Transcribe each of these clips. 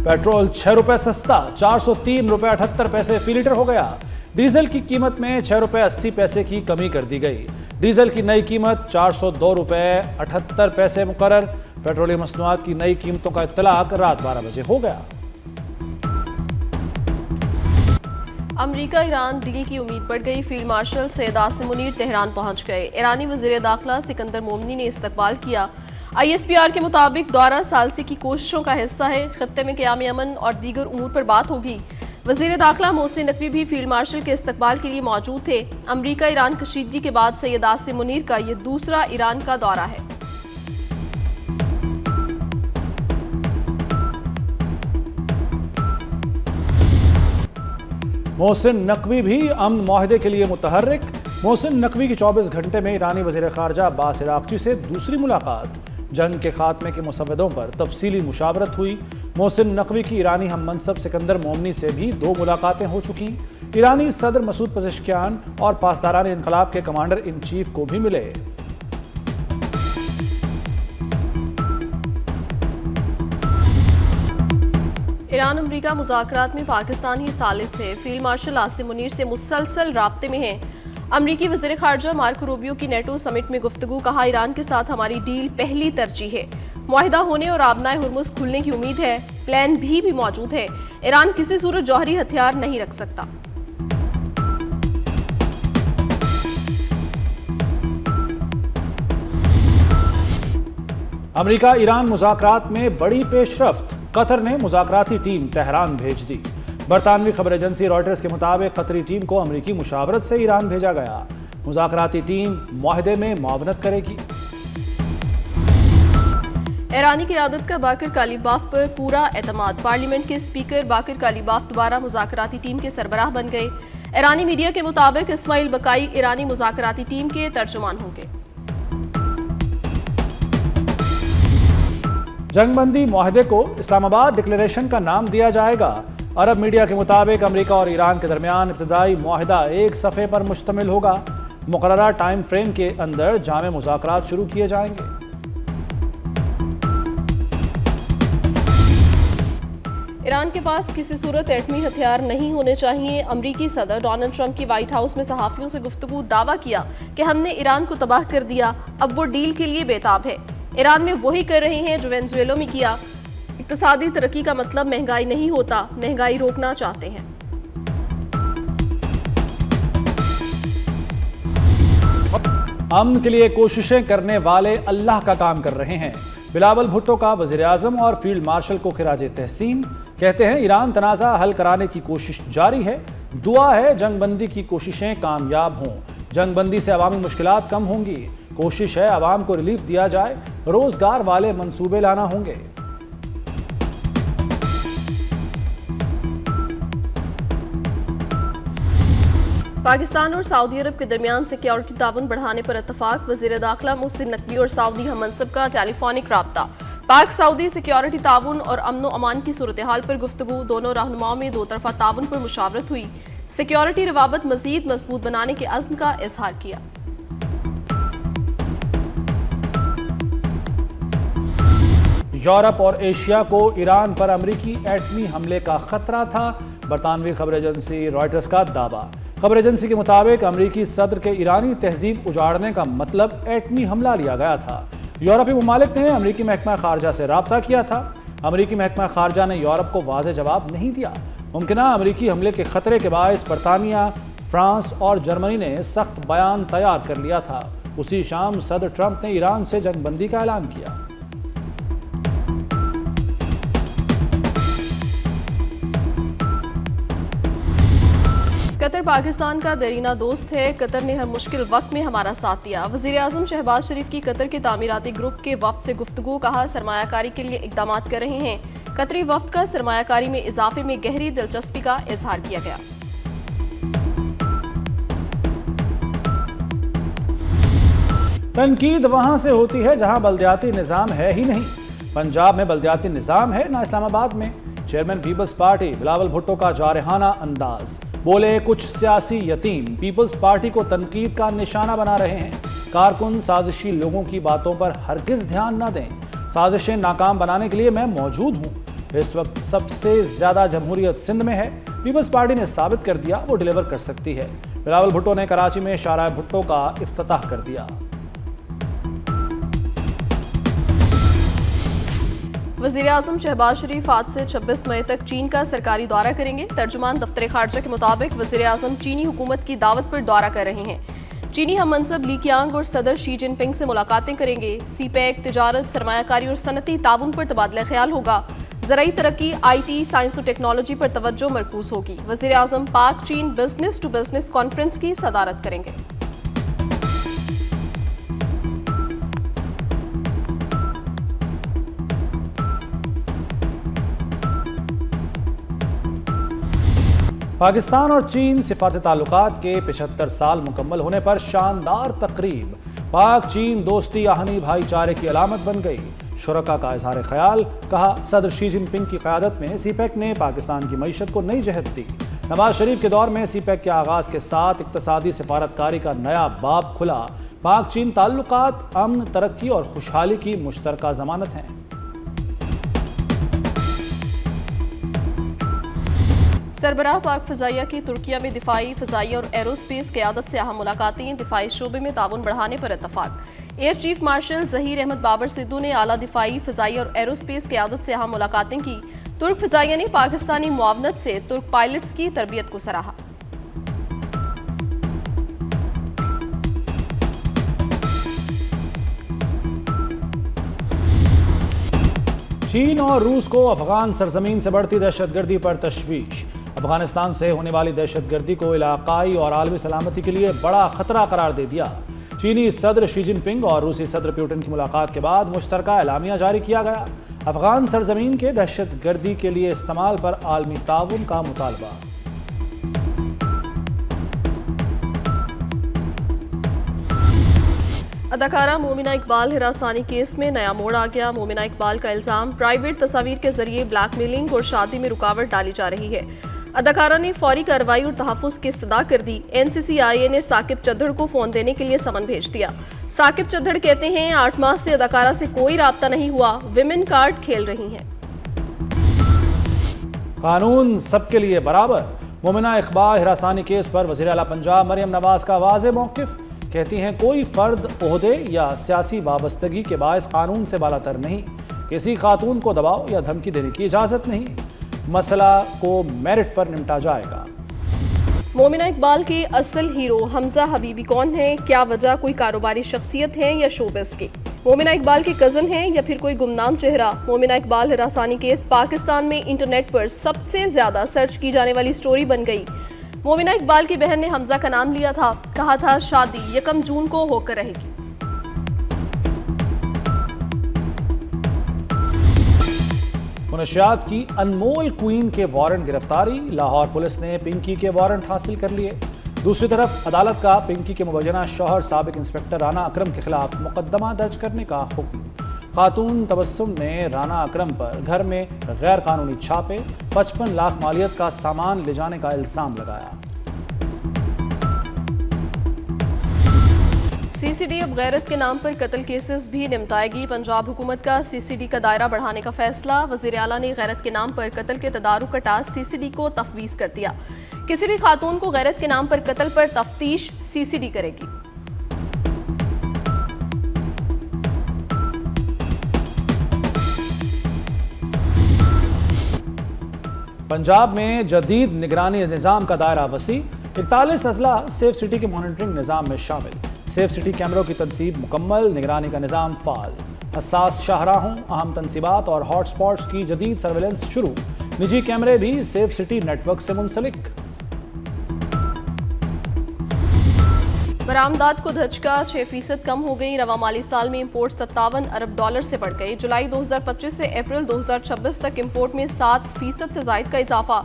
Petrol 6 रुपए सस्ता 403 रुपए 78 पैसे फी लीटर हो गया। डीजल की कीमत में 6 रुपए 80 पैसे की कमी कर दी गई। डीजल की नई कीमत 402 रुपए 78 पैसे मुकर्रर। पेट्रोलियम मसनूआत की नई कीमतों का इत्तलाक रात 12 बजे हो गया। अमरीका ईरान डील की उम्मीद बढ़ गई। Field marshal Syed Asim Munir Tehran पहुंच गए। ईरानी वज़ीर दाखिला सिकंदर मोमनी ने इस्तकबाल किया। ISPR के मुताबिक दौरा सालसी की कोशिशों का हिस्सा है। खत्ते में क़याम अमन और दीगर उमूर पर बात होगी। वज़ीर दाखिला मोहसिन नकवी भी फील्ड मार्शल के इस्तकबाल के लिए मौजूद थे। अमरीका ईरान कशीदगी के बाद सैयद आसिम मुनीर का यह दूसरा ईरान का दौरा है। मोहसिन नकवी भी अमन माहदे के लिए मुतहर्रिक। मोहसिन नकवी की 24 घंटे में ईरानी वज़ीर ख़ारजा अब्बास इराक़ची से दूसरी मुलाकात। जंग के खात्मे के मुसव्वदों पर तफसीली मुशावरत हुई। मोहसिन नकवी की ईरानी हम मनसब सिकंदर मोमनी से भी 2 मुलाकातें हो चुकी। ईरानी सदर मसूद पज़ेश्कियान और पासदारान इनकलाब के कमांडर इन चीफ को भी मिले। ईरान अमरीका मुज़ाकरात में पाकिस्तानी सालिस है। फील्ड मार्शल आसिम मुनीर से मुसलसल राब्ते में हैं। अमरीकी वज़ीर ख़ारजा मार्को रूबियो की नेटो समिट में गुफ्तगू। कहा, ईरान के साथ हमारी डील पहली तरजीह है। मुआहिदा होने और आबनाए हुर्मुज़ खुलने की उम्मीद है। प्लान भी मौजूद है। ईरान किसी सूरत जौहरी हथियार नहीं रख सकता। अमरीका ईरान मुज़ाकरात में बड़ी पेशरफ्त। कतर ने मुज़ाकराती टीम तेहरान भेज दी। बरतानवी खबर एजेंसी रॉयटर्स के मुताबिक कतरी टीम को अमरीकी मुशावरत से ईरान भेजा गया। मुज़ाकराती टीम मुआहदे में मुआवनत करेगी। ईरानी क़यादत का बाकर कालीबाफ पर पूरा एतमाद। पार्लियामेंट के स्पीकर बाकर कालीबाफ दोबारा मुज़ाकराती टीम के सरबराह बन गए। ईरानी मीडिया के मुताबिक इस्माइल बकाई ईरानी मुज़ाकराती टीम के तर्जुमान होंगे। जंगबंदी मुआहदे को इस्लामाबाद डिक्लेरेशन का नाम दिया जाएगा। अरब मीडिया के मुताबिक अमेरिका और ईरान के दरमियान इब्तदाई मुआहदा एक सफ़े पर मुश्तमिल होगा। मुकर्ररा टाइम फ्रेम के अंदर जामे मुज़ाकरात शुरू किए जाएंगे। ईरान के पास किसी सूरत एटमी हथियार नहीं होने चाहिए। अमरीकी सदर डोनाल्ड ट्रंप की व्हाइट हाउस में सहाफ़ियों से गुफ्तगू। दावा किया कि हमने ईरान को तबाह कर दिया, अब वो डील के लिए बेताब है। ईरान में वही कर रहे हैं जो वेनेजुएला में किया। इक्तिसादी तरक्की का मतलब महंगाई नहीं होता, महंगाई रोकना चाहते हैं। अमन के लिए कोशिशें करने वाले अल्लाह का काम कर रहे हैं। बिलावल भुट्टो का वज़ीर आज़म और फील्ड मार्शल को खिराजे तहसीन। कहते हैं, ईरान तनाज़ा हल कराने की कोशिश जारी है। दुआ है जंगबंदी की कोशिशें कामयाब हों। जंगबंदी से अवामी मुश्किलात कम होंगी। कोशिश है अवाम को रिलीफ दिया जाए। रोजगार वाले मंसूबे लाना होंगे। पाकिस्तान और सऊदी अरब के दरमियान सिक्योरिटी ताउन बढ़ाने पर इत्तफाक। वज़ीर दाखिला मोहसिन नकवी और सऊदी हम मनसब का टेलीफोनिक राब्ता। पाक सऊदी सिक्योरिटी ताउन और अमन अमान की सूरत हाल पर गुफ्तगू। दोनों रहनुमाओं में 2 तरफा ताउन पर मुशावरत हुई। सिक्योरिटी रवाबत मजीद मजबूत बनाने के अज़्म का इजहार किया। यूरोप और एशिया को ईरान पर अमरीकी एटमी हमले का खतरा था। बरतानवी खबर एजेंसी रॉयटर्स का दावा। खबर एजेंसी के मुताबिक अमरीकी सदर के ईरानी तहजीब उजाड़ने का मतलब एटमी हमला लिया गया था। यूरोपीय ममालिक ने अमरीकी महकमा खारजा से राब्ता किया था। अमरीकी महकमा खारजा ने यूरोप को वाज़ेह जवाब नहीं दिया। मुमकिना अमरीकी हमले के खतरे के बायस बरतानिया, फ्रांस और जर्मनी ने सख्त बयान तैयार कर लिया था। उसी शाम सदर ट्रंप ने ईरान से जंगबंदी का ऐलान किया। कतर पाकिस्तान का दरीना दोस्त है। कतर ने हर मुश्किल वक्त में हमारा साथ दिया। वज़ीर आज़म शहबाज शरीफ की कतर के तामीराती ग्रुप के वफ्द से गुफ्तगू। कहा, सरमायाकारी के लिए इक़दाम कर रहे हैं। कतरी वफ्द का सरमायाकारी में इजाफे में गहरी दिलचस्पी का इजहार किया गया। तनकीद वहां से होती है जहां बल्दियाती निज़ाम है ही नहीं। पंजाब में बल्दियाती निज़ाम है ना इस्लामाबाद में। Chairman peoples party Bilawal Bhutto का जारहाना अंदाज। बोले, कुछ सियासी यतीम पीपल्स पार्टी को तनकीद का निशाना बना रहे हैं। कारकुन साजिशी लोगों की बातों पर हरगिज ध्यान न दें। साजिशें नाकाम बनाने के लिए मैं मौजूद हूँ। इस वक्त सबसे ज्यादा जमहूरियत सिंध में है। पीपल्स पार्टी ने साबित कर दिया वो डिलीवर कर सकती है। बिलावल भुट्टो ने कराची में शाहराह भुट्टो का इफ्तिताह कर दिया। वज़ीर-ए-आज़म शहबाज शरीफ आज से 26 मई तक चीन का सरकारी दौरा करेंगे। तर्जुमान दफ्तर खारजा के मुताबिक वज़ीर-ए-आज़म चीनी हुकूमत की दावत पर दौरा कर रहे हैं। चीनी हम मनसब ली कियांग और सदर शी जिनपिंग से मुलाकातें करेंगे। सीपैक, तिजारत, सरमायाकारी और सनती ताउन पर तबादला ख्याल होगा। ज़राई तरक्की, IT, साइंस और टेक्नोलॉजी पर तवज्जो मरकूज होगी। वज़ीर-ए-आज़म पाक चीन बिजनेस टू बिजनेस कॉन्फ्रेंस की सदारत करेंगे। पाकिस्तान और चीन सिफारती ताल्लुकात के 75 साल मुकम्मल होने पर शानदार तकरीब। पाक चीन दोस्ती आहनी भाईचारे की अलामत बन गई। शुरका का इजहार ख्याल। कहा, सदर शी जिनपिंग की क़यादत में सीपैक ने पाकिस्तान की मईशत को नई जहत दी। नवाज शरीफ के दौर में सीपैक के आगाज के साथ इक्तसादी सिफारतकारी का नया बाब खुला। पाक चीन ताल्लुकात अमन, तरक्की और खुशहाली की मुश्तरका जमानत हैं। सरबराह पाक फ़ज़ाइया की तुर्किया में दिफाई, फ़ज़ाइया और एरोस्पेस क़यादत से अहम मुलाकातें। दिफाई शोबे में ताउन बढ़ाने पर इत्तफाक। Air chief marshal Zaheer Ahmed Babar Sidhu ने आला दिफाई, फ़ज़ाइया और एरोस्पेस क़यादत से अहम मुलाकातें की। तुर्क फ़ज़ाइया ने पाकिस्तानी मुआवनत से तुर्क पायलट्स की तरबियत को सराहा। चीन और रूस को अफगान सरजमीन से बढ़ती दहशतगर्दी पर तशवीश। अफगानिस्तान से होने वाली दहशतगर्दी को इलाकाई और आलमी सलामती के लिए बड़ा खतरा करार दे दिया। चीनी सदर शी जिनपिंग और रूसी सदर पुतिन की मुलाकात के बाद मुश्तरका एलामिया जारी किया गया। अफगान सरजमीन के दहशतगर्दी के लिए इस्तेमाल पर आलमी ताउन का मुतालबा। अदाकारा मोमिना इकबाल हिरासानी केस में नया मोड़ आ गया। मोमिना इकबाल का इल्जाम प्राइवेट तस्वीर के जरिए ब्लैकमेलिंग और शादी में रुकावट डाली जा रही है। अदाकारा ने फौरी कार्रवाई और तहफ़्फ़ुज़ की इस्तदा कर दी। NCCIA ने साकिब चद्दड़ को फ़ोन देने के लिए समन भेज दिया। साकिब चद्दड़ कहते हैं 8 माह से अदाकारा से कोई राब्ता नहीं हुआ, विमेन कार्ड खेल रही हैं। कानून सबके लिए बराबर। मोमिना इकबाल हिरासानी केस पर वज़ीर आला पंजाब मरियम नवाज का वाज़ेह मौक़िफ़। कहती हैं कोई फ़र्द ओहदे या सियासी वाबस्तगी के बायस कानून से बालातर नहीं। किसी खातून को दबाव या धमकी देने की इजाज़त नहीं। मसला को मेरिट पर निपटा जाएगा। मोमिना इकबाल के असल हीरो हमजा हबीबी कौन है? क्या वजह? कोई कारोबारी शख्सियत है या शोबिस की? मोमिना इकबाल के कज़न हैं या फिर कोई गुमनाम चेहरा? मोमिना इकबाल हिरासानी केस पाकिस्तान में इंटरनेट पर सबसे ज़्यादा सर्च की जाने वाली स्टोरी बन गई। मोमिना इकबाल की बहन ने हमजा का नाम लिया था। कहा था शादी 1 जून को होकर रहेगी। मुनशियात की अनमोल क्वीन के वारंट गिरफ्तारी। लाहौर पुलिस ने पिंकी के वारंट हासिल कर लिए। दूसरी तरफ अदालत का पिंकी के मुबैना शौहर साबिक इंस्पेक्टर राना अकरम के खिलाफ मुकदमा दर्ज करने का हुक्म। खातून तबस्सुम ने राना अकरम पर घर में गैर कानूनी छापे, 55 लाख मालियत का सामान ले जाने का इल्जाम लगाया। CCD अब गैरत के नाम पर कत्ल केसेस भी निपटाएगी। पंजाब हुकूमत का CCD का दायरा बढ़ाने का फैसला। वज़ीर आला ने गैरत के नाम पर कत्ल के तदारुक का टास्क CCD को तफवीज़ कर दिया। किसी भी खातून को गैरत के नाम पर कत्ल पर तफ्तीश CCD करेगी। पंजाब में जदीद निगरानी निज़ाम का दायरा वसी। 41 अजला सेफ सिटी के मॉनिटरिंग निज़ाम में शामिल। सेफ सिटी कैमरों की तनसीब मुकम्मल, निगरानी का निज़ाम फ़ाल। हसास शाहराहों, अहम तनसीबात और हॉटस्पॉट्स की जदीद सर्वेलेंस शुरू। निजी कैमरे भी सेफ सिटी नेटवर्क से मुंसलिक। बरामदात को धचका 6% कम हो गई। रवा माली साल में इंपोर्ट $57 अरब से बढ़ गई। जुलाई 2025 से अप्रैल 2026 तक इंपोर्ट में 7% से जायद का इजाफा।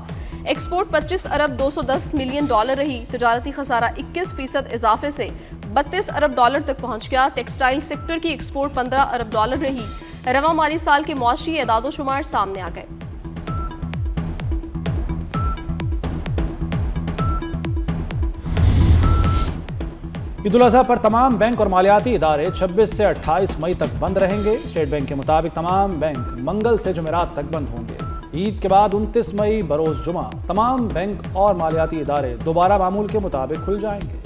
एक्सपोर्ट $25 अरब 210 मिलियन रही। तजारती खसारा 21% इजाफे से $32 अरब तक पहुंच गया। टेक्सटाइल सेक्टर की एक्सपोर्ट $15 अरब रही। रवा माली साल के मुआशी एदादो शुमार सामने आ गए। ईद उल अज़हा पर तमाम बैंक और मालियाती इदारे 26 से 28 मई तक बंद रहेंगे। स्टेट बैंक के मुताबिक तमाम बैंक मंगल से जुमेरात तक बंद होंगे। ईद के बाद 29 मई बरोज जुमा तमाम बैंक और मालियाती इदारे दोबारा मामूल के मुताबिक खुल जाएंगे।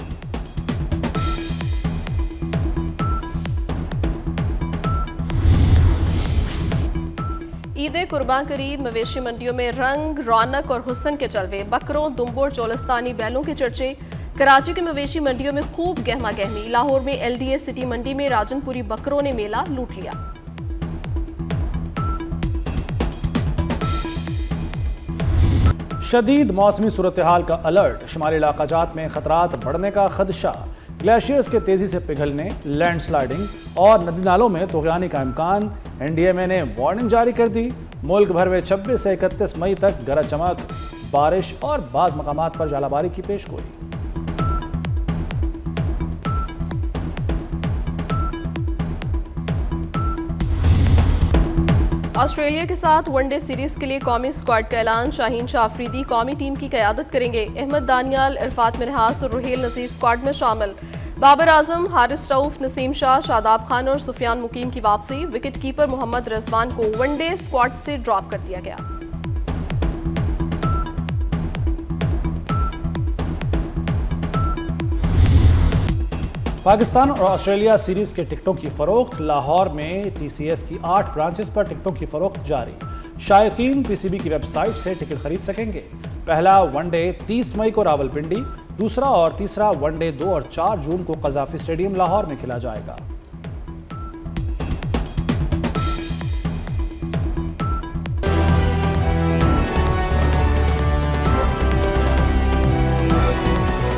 ईद कुर्बान करीब मवेशी मंडियों में रंग, रौनक और हुस्न के जलवे। बकरों, दुम्बुर, चोलस्तानी बैलों के चर्चे। कराची के मवेशी मंडियों में खूब गहमा गहमी। लाहौर में LDA सिटी मंडी में राजनपुरी बकरों ने मेला लूट लिया। शदीद मौसमी सूरत हाल का अलर्ट। शुमाली इलाकाजात में खतरात बढ़ने का खदशा। ग्लेशियर्स के तेजी से पिघलने, लैंडस्लाइडिंग और नदी नालों में तूफ़ानी का इम्कान। NDMA ने वार्निंग जारी कर दी। मुल्क भर में 26 से 31 मई तक गरज चमक, बारिश और बाज़ मकामात पर जालाबारी की पेशगोई। ऑस्ट्रेलिया के साथ वनडे सीरीज के लिए कौमी स्क्वाड का ऐलान। शाहीन शाह अफरीदी कौमी टीम की क़यादत करेंगे। अहमद दानियाल, इरफात मिन्हास और रुहेल नज़ीर स्क्वाड में शामिल। बाबर आजम, हारिस रऊफ, नसीम शाह, शादाब खान और सुफियान मुकीम की वापसी। विकेट कीपर मोहम्मद रिजवान को वनडे स्क्वाड से ड्रॉप कर दिया गया। पाकिस्तान और ऑस्ट्रेलिया सीरीज के टिकटों की फरोख्त। लाहौर में TCS की 8 ब्रांचेस पर टिकटों की फरोख्त जारी। शायकीन PCB की वेबसाइट से टिकट खरीद सकेंगे। पहला वनडे 30 मई को रावलपिंडी, दूसरा और तीसरा वनडे 2 और 4 जून को कज़ाफ़ी स्टेडियम लाहौर में खेला जाएगा।